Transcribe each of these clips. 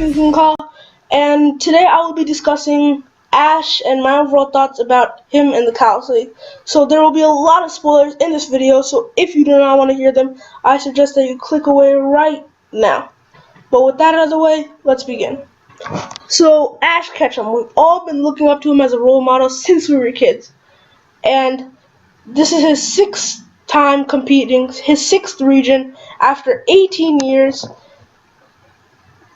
Kyle, and today I will be discussing Ash and my overall thoughts about him in the Kalos League. So there will be a lot of spoilers in this video, so if you do not want to hear them, I suggest that you click away right now. But with that out of the way, let's begin. So Ash Ketchum, we've all been looking up to him as a role model since we were kids. And this is his sixth time competing, his sixth region after 18 years.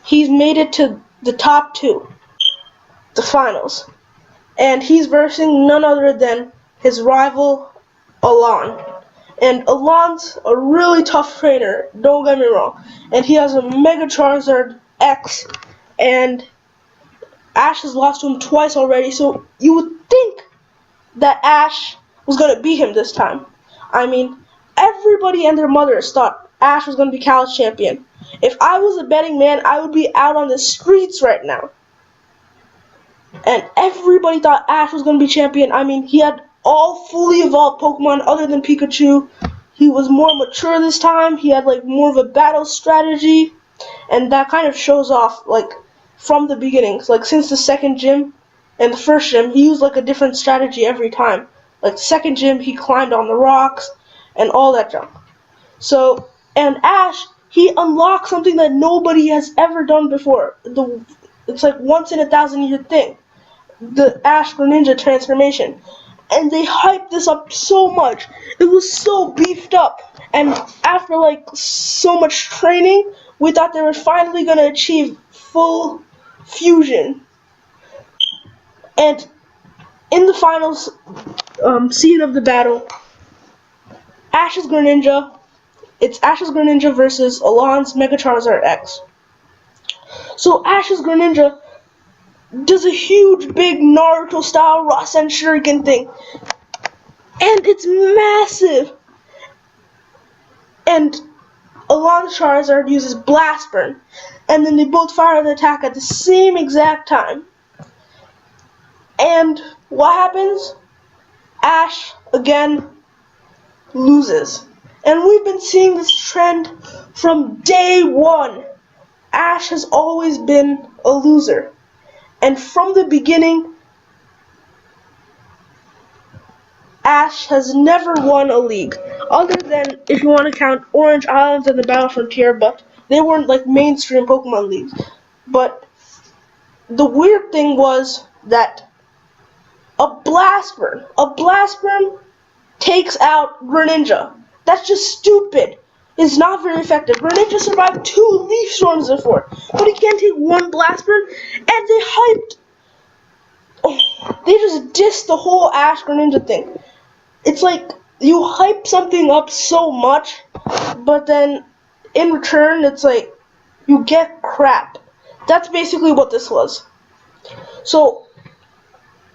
He's made it to the top two, the finals, and he's versing none other than his rival, Alon. And Alon's a really tough trainer, don't get me wrong, and he has a Mega Charizard X, and Ash has lost to him twice already, so you would think that Ash was going to beat him this time. I mean, everybody and their mothers thought Ash was going to be Kalos champion. If I was a betting man, I would be out on the streets right now. And everybody thought Ash was going to be champion. I mean, he had all fully evolved Pokemon other than Pikachu. He was more mature this time. He had more of a battle strategy. And that kind of shows off from the beginnings. Since the second gym and the first gym, he used a different strategy every time. The second gym, he climbed on the rocks and all that junk. So, and Ash, he unlocked something that nobody has ever done before. It's once in a 1,000-year thing. The Ash Greninja transformation. And they hyped this up so much. It was so beefed up. And after so much training, we thought they were finally going to achieve full fusion. And in the finals scene of the battle, Ash's Greninja, it's Ash's Greninja versus Alon's Mega Charizard X. So Ash's Greninja does a huge, big Naruto-style Rasen Shuriken thing. And it's massive. And Alon's Charizard uses Blast Burn. And then they both fire the attack at the same exact time. And what happens? Ash, again, loses. And we've been seeing this trend from day one. Ash has always been a loser. And from the beginning, Ash has never won a league. Other than, if you want to count Orange Islands and the Battle Frontier, but they weren't mainstream Pokemon leagues. But the weird thing was that a Blast Burn takes out Greninja. That's just stupid. It's not very effective. Greninja survived 2 Leaf Storms before, but he can't take 1 Blast Burn, and they just dissed the whole Ash Greninja thing. It's you hype something up so much, but then in return, it's you get crap. That's basically what this was. So,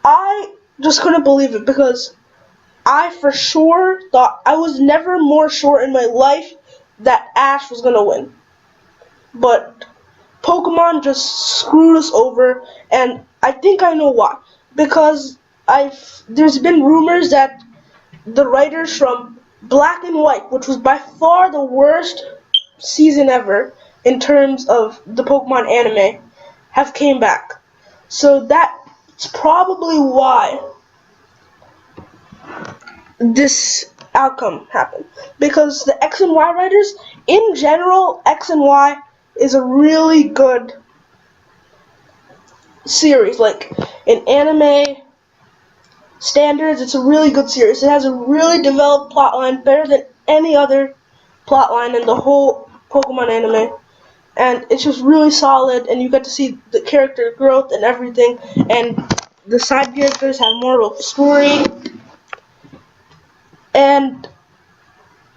I just couldn't believe it because I for sure thought, I was never more sure in my life that Ash was going to win. But Pokemon just screwed us over, and I think I know why. Because there's been rumors that the writers from Black and White, which was by far the worst season ever in terms of the Pokemon anime, have came back. So that's probably why this outcome happened. Because the X and Y writers, in general, X and Y is a really good series. In anime standards, it's a really good series. It has a really developed plotline, better than any other plotline in the whole Pokemon anime. And it's just really solid, and you get to see the character growth and everything, and the side characters have more of a story. And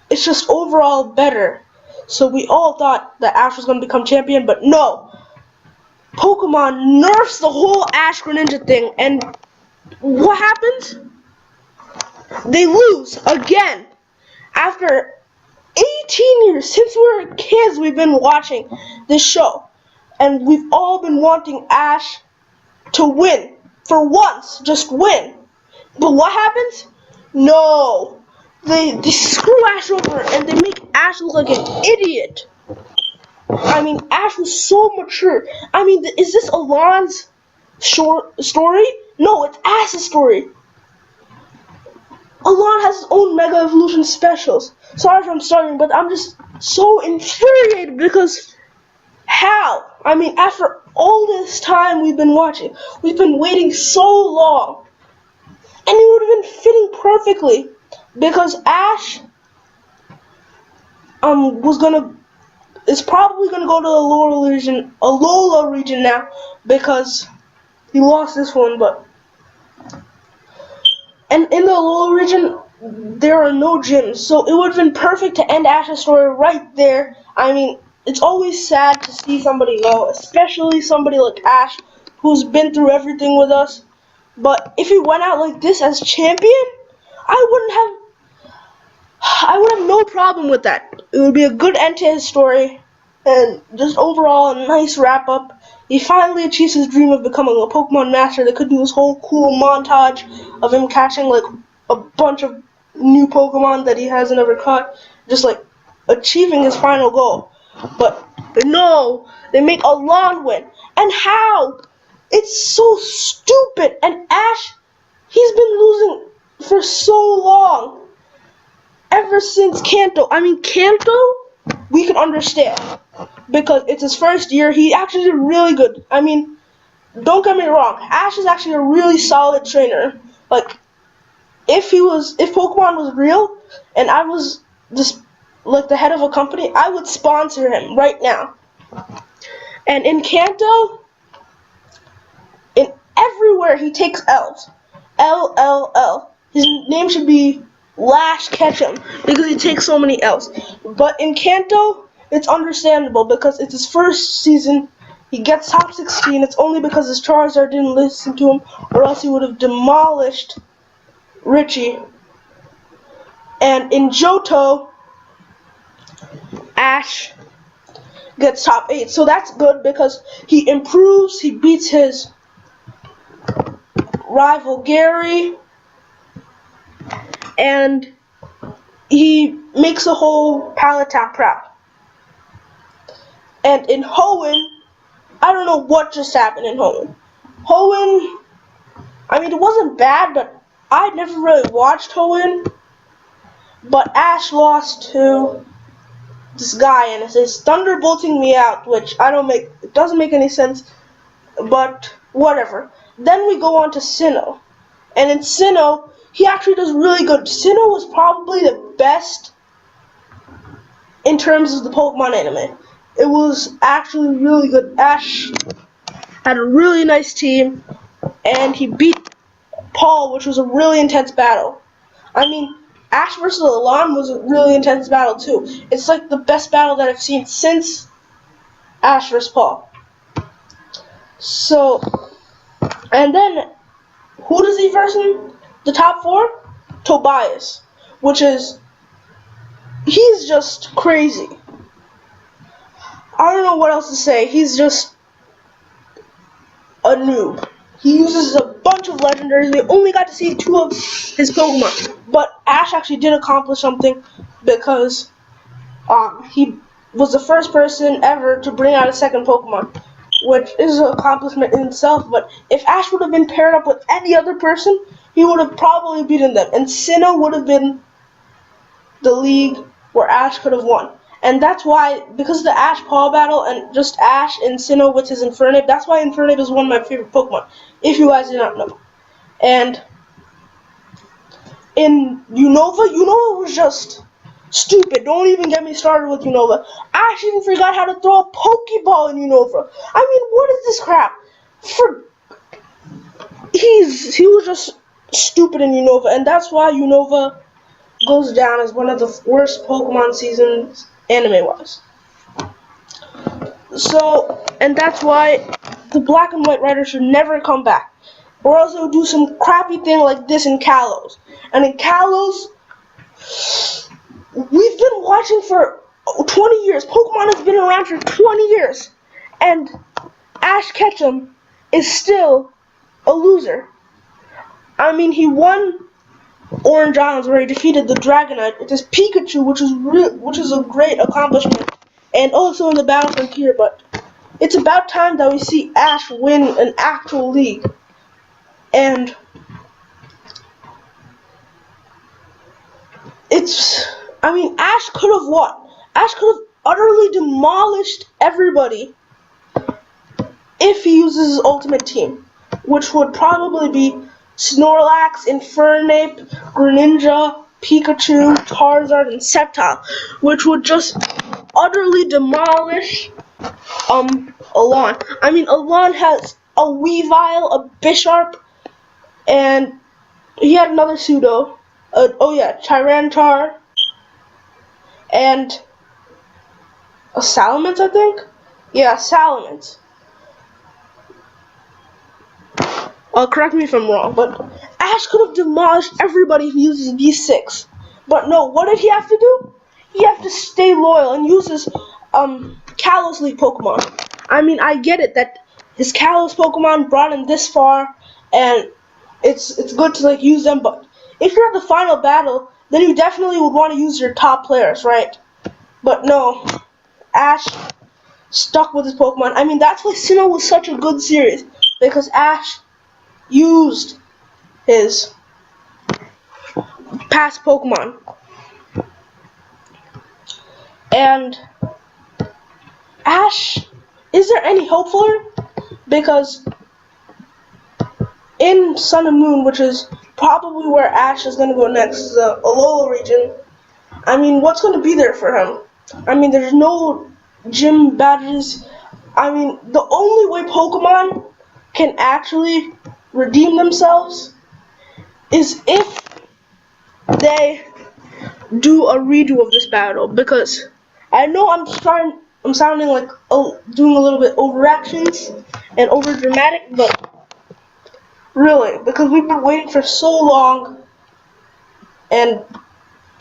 it's just overall better. So we all thought that Ash was going to become champion, but no. Pokemon nerfs the whole Ash Greninja thing, and what happens? They lose again. After 18 years, since we were kids, we've been watching this show, and we've all been wanting Ash to win. For once, just win. But what happens? No. They screw Ash over, and they make Ash look like an idiot. I mean, Ash was so mature. I mean, is this Alon's story? No, it's Ash's story. Alon has his own Mega Evolution specials. Sorry if I'm starting, but I'm just so infuriated because how? I mean, after all this time we've been watching, we've been waiting so long, and it would have been fitting perfectly because Ash is probably gonna go to the Alola region now because he lost this one, and in the Alola region there are no gyms, so it would have been perfect to end Ash's story right there. I mean, it's always sad to see somebody go, especially somebody like Ash, who's been through everything with us. But if he went out like this as champion, I would have no problem with that. It would be a good end to his story, and just overall a nice wrap up. He finally achieves his dream of becoming a Pokemon master that could do this whole cool montage of him catching like a bunch of new Pokemon that he hasn't ever caught, just like achieving his final goal. But no, they make Alon win. And how? It's so stupid. And Ash, he's been losing for so long. Ever since Kanto. I mean, Kanto, we can understand. Because it's his first year. He actually did really good. I mean, don't get me wrong. Ash is actually a really solid trainer. Like, if Pokemon was real, and I was just like the head of a company, I would sponsor him right now. And in Kanto, in everywhere he takes L's. L. His name should be Lash Ketchum because he takes so many L's. But in Kanto, it's understandable because it's his first season. He gets top 16. It's only because his Charizard didn't listen to him, or else he would have demolished Richie. And in Johto, Ash gets top 8. So that's good because he improves. He beats his rival Gary. And he makes the whole Palatown proud. And in Hoenn, I don't know what just happened in Hoenn. Hoenn, I mean, it wasn't bad, but I never really watched Hoenn. But Ash lost to this guy, and it says thunderbolting me out, which it doesn't make any sense, but whatever. Then we go on to Sinnoh. And in Sinnoh, he actually does really good. Sinnoh was probably the best in terms of the Pokemon anime. It was actually really good. Ash had a really nice team, and he beat Paul, which was a really intense battle. I mean, Ash versus Alon was a really intense battle too. It's like the best battle that I've seen since Ash versus Paul. So, and then, who does he verse in the top 4? Tobias, he's just crazy. I don't know what else to say. He's just a noob. He uses a bunch of legendaries. We only got to see 2 of his Pokemon. But Ash actually did accomplish something because he was the first person ever to bring out a second Pokemon, which is an accomplishment in itself. But if Ash would have been paired up with any other person, he would have probably beaten them. And Sinnoh would have been the league where Ash could have won. And that's why, because of the Ash-Paul battle and just Ash and Sinnoh with his Infernape, that's why Infernape is one of my favorite Pokemon, if you guys did not know. And in Unova was just stupid. Don't even get me started with Unova. Ash even forgot how to throw a Pokeball in Unova. I mean, what is this crap? He was just stupid in Unova, and that's why Unova goes down as one of the worst Pokemon seasons anime-wise. So, and that's why the Black and White writer should never come back, or else they'll do some crappy thing like this in Kalos. And in Kalos, we've been watching for 20 years. Pokemon has been around for 20 years, and Ash Ketchum is still a loser. I mean, he won Orange Islands where he defeated the Dragonite with his Pikachu, which is a great accomplishment. and also in the Battle Frontier, but it's about time that we see Ash win an actual league. And Ash could have won. Ash could have utterly demolished everybody if he uses his ultimate team, which would probably be Snorlax, Infernape, Greninja, Pikachu, Charizard, and Sceptile, which would just utterly demolish Alon. Alon has a Weavile, a Bisharp, and he had another pseudo. Tyranitar, and a Salamence, I think? Yeah, Salamence. Correct me if I'm wrong, but Ash could have demolished everybody if he uses V6. But no, what did he have to do? He had to stay loyal and use his Kalos League Pokemon. I get it that his Kalos Pokemon brought him this far, and it's good to use them, but if you're at the final battle, then you definitely would want to use your top players, right? But no, Ash stuck with his Pokemon. That's why Sinnoh was such a good series, because Ash used his past Pokemon. And Ash, is there any hope for him? Because in Sun and Moon, which is probably where Ash is going to go next, the Alola region, what's going to be there for him? There's no gym badges. The only way Pokemon can actually redeem themselves is if they do a redo of this battle, because I know I'm sounding like doing a little bit overactions and over dramatic, but really, because we've been waiting for so long, and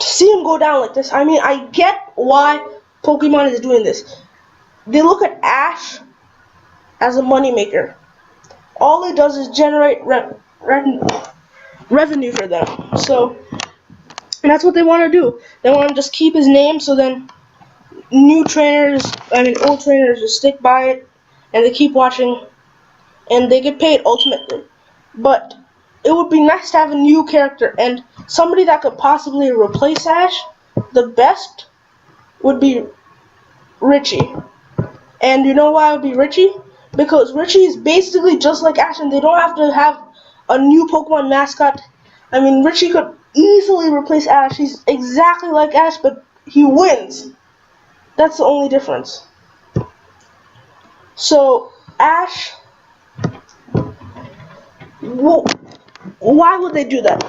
to see him go down like this, I get why Pokemon is doing this. They look at Ash as a moneymaker. All it does is generate revenue for them. So, and that's what they want to do. They want to just keep his name, so then old trainers just stick by it, and they keep watching, and they get paid ultimately. But it would be nice to have a new character, and somebody that could possibly replace Ash. The best would be Richie. And you know why it would be Richie? Because Richie is basically just like Ash, and they don't have to have a new Pokemon mascot. Richie could easily replace Ash. He's exactly like Ash, but he wins. That's the only difference. So, Ash, why would they do that?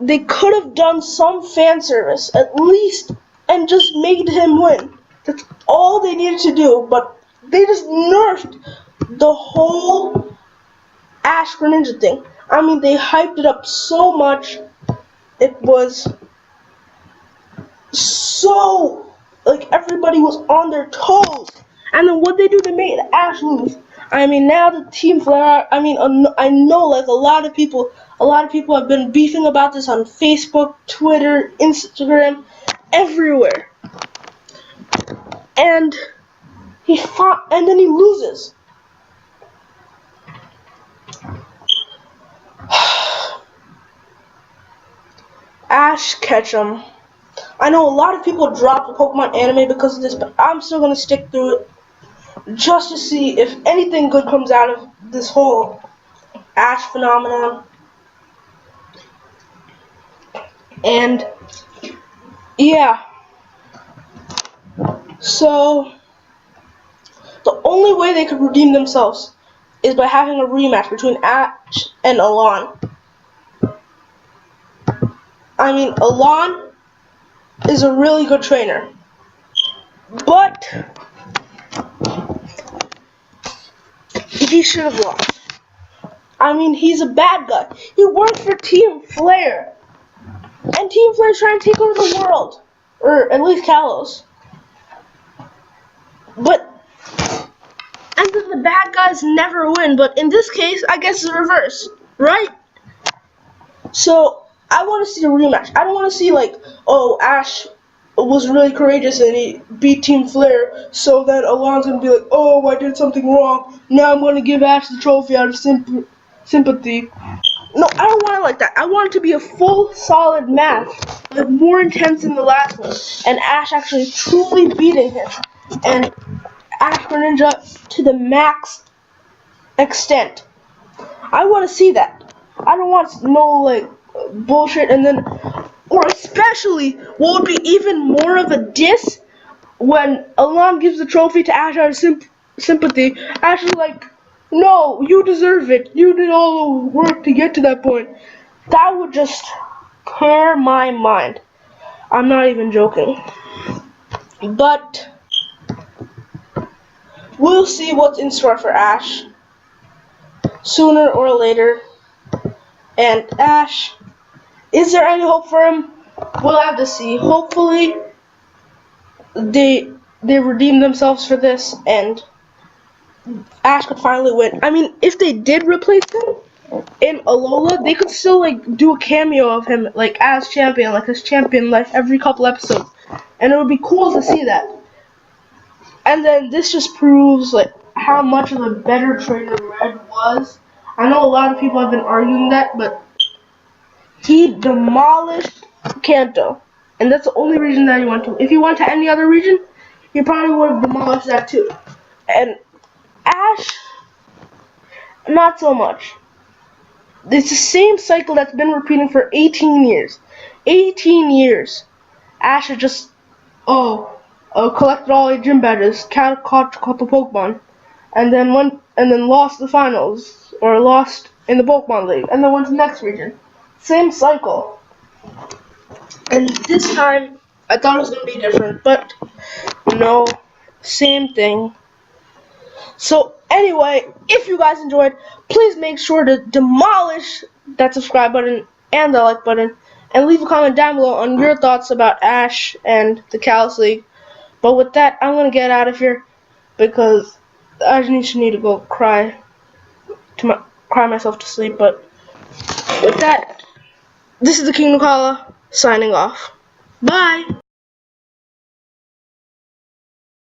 They could have done some fan service, at least, and just made him win. That's all they needed to do, but they just nerfed the whole Ash Greninja thing. They hyped it up so much. It was so, everybody was on their toes. And then what they do, they made Ash lose. Now the Team Flare, I know, a lot of people have been beefing about this on Facebook, Twitter, Instagram, everywhere. And he fought, and then he loses. Ash Ketchum. I know a lot of people dropped the Pokemon anime because of this, but I'm still going to stick through it just to see if anything good comes out of this whole Ash phenomenon. And yeah, so the only way they could redeem themselves is by having a rematch between Ash and Alon. Alon is a really good trainer, but he should have lost. He's a bad guy. He works for Team Flare, and Team Flare's trying to take over the world, or at least Kalos. And then the bad guys never win, but in this case, I guess it's the reverse, right? So, I want to see a rematch. I don't want to see, Ash was really courageous and he beat Team Flare. So then Alon's gonna be like, oh, I did something wrong. Now I'm gonna give Ash the trophy out of sympathy. No, I don't want it like that. I want it to be a full, solid match, like more intense than the last one, and Ash actually truly beating him, and Ash Greninja to the max extent. I want to see that. I don't want no like bullshit, and then, or especially, what would be even more of a diss when Alon gives the trophy to Ash out of sympathy. Ash is like, no, you deserve it. You did all the work to get to that point. That would just clear my mind. I'm not even joking. But we'll see what's in store for Ash sooner or later. And Ash, is there any hope for him? We'll have to see. Hopefully they redeem themselves for this and Ash could finally win. I mean, if they did replace him in Alola, they could still like do a cameo of him like as champion, like his champion like every couple episodes. And it would be cool to see that. And then this just proves like how much of a better trainer Red was. I know a lot of people have been arguing that, but he demolished Kanto. And that's the only region that he went to. If he went to any other region, he probably would have demolished that too. And Ash, not so much. It's the same cycle that's been repeating for 18 years. 18 years. Ash has just, collected all the gym badges, caught the Pokemon, and then lost the finals, or lost in the Pokemon League, and then went to the next region. Same cycle. And this time, I thought it was going to be different, but no, same thing. So anyway, if you guys enjoyed, please make sure to demolish that subscribe button and the like button, and leave a comment down below on your thoughts about Ash and the Kalos League. But with that, I'm going to get out of here because I just need to go cry myself to sleep. But with that, this is the King Nukala signing off. Bye!